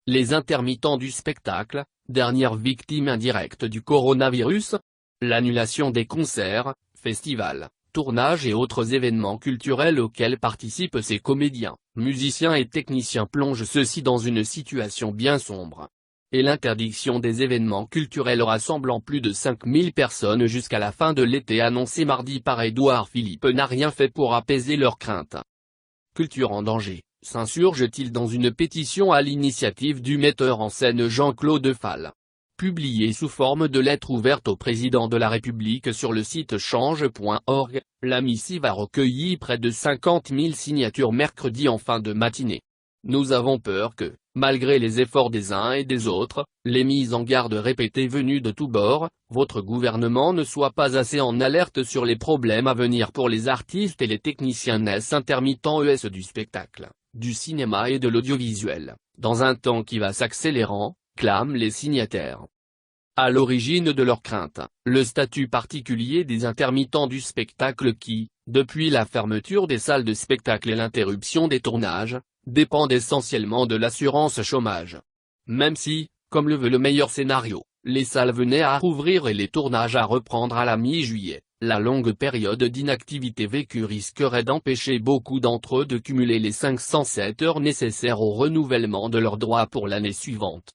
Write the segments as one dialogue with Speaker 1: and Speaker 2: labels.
Speaker 1: Les intermittents du spectacle, dernière victime indirecte du coronavirus. L'annulation des concerts, festivals, tournages et autres événements culturels auxquels participent ces comédiens, musiciens et techniciens plonge ceux-ci dans une situation bien sombre. Et l'interdiction des événements culturels rassemblant plus de 5000 personnes jusqu'à la fin de l'été annoncée mardi par Édouard Philippe n'a rien fait pour apaiser leurs craintes. Culture en danger, s'insurge-t-il dans une pétition à l'initiative du metteur en scène Jean-Claude Fall. Publiée sous forme de lettre ouverte au président de la République sur le site change.org, la missive a recueilli près de 50 000 signatures mercredi en fin de matinée. Nous avons peur que, malgré les efforts des uns et des autres, les mises en garde répétées venues de tous bords, votre gouvernement ne soit pas assez en alerte sur les problèmes à venir pour les artistes et les techniciens intermittents du spectacle, du cinéma et de l'audiovisuel, dans un temps qui va s'accélérant, clament les signataires. À l'origine de leurs craintes, le statut particulier des intermittents du spectacle qui, depuis la fermeture des salles de spectacle et l'interruption des tournages, dépendent essentiellement de l'assurance chômage. Même si, comme le veut le meilleur scénario, les salles venaient à rouvrir et les tournages à reprendre à la mi-juillet, la longue période d'inactivité vécue risquerait d'empêcher beaucoup d'entre eux de cumuler les 507 heures nécessaires au renouvellement de leurs droits pour l'année suivante.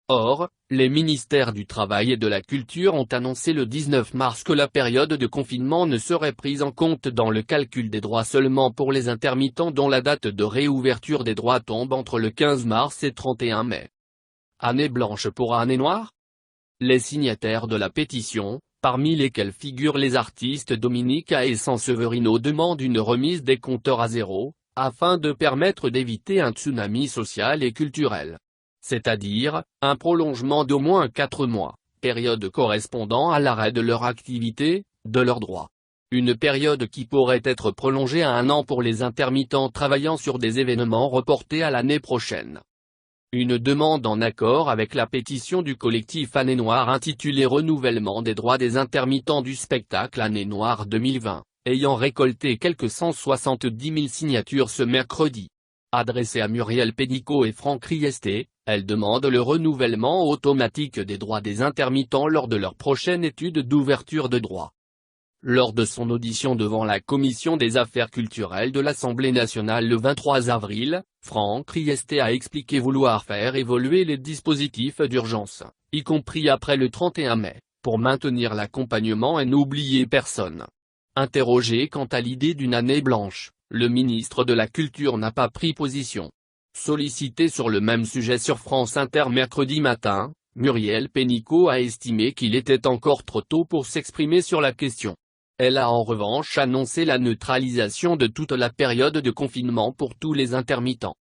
Speaker 1: Or, les ministères du Travail et de la Culture ont annoncé le 19 mars que la période de confinement ne serait prise en compte dans le calcul des droits seulement pour les intermittents dont la date de réouverture des droits tombe entre le 15 mars et 31 mai. Année blanche pour année noire ? Les signataires de la pétition, parmi lesquels figurent les artistes Dominique A et Sanseverino, demandent une remise des compteurs à zéro, afin de permettre d'éviter un tsunami social et culturel. C'est-à-dire, un prolongement d'au moins 4 mois, période correspondant à l'arrêt de leur activité, de leurs droits. Une période qui pourrait être prolongée à 1 an pour les intermittents travaillant sur des événements reportés à l'année prochaine. Une demande en accord avec la pétition du collectif Année Noire intitulée Renouvellement des droits des intermittents du spectacle Année Noire 2020, ayant récolté quelques 170 000 signatures ce mercredi. Adressée à Muriel Pénicaud et Franck Riester, elle demande le renouvellement automatique des droits des intermittents lors de leur prochaine étude d'ouverture de droits. Lors de son audition devant la Commission des affaires culturelles de l'Assemblée nationale le 23 avril, Franck Riester a expliqué vouloir faire évoluer les dispositifs d'urgence, y compris après le 31 mai, pour maintenir l'accompagnement et n'oublier personne. Interrogé quant à l'idée d'une année blanche, le ministre de la Culture n'a pas pris position. Sollicité sur le même sujet sur France Inter mercredi matin, Muriel Pénicaud a estimé qu'il était encore trop tôt pour s'exprimer sur la question. Elle a en revanche annoncé la neutralisation de toute la période de confinement pour tous les intermittents.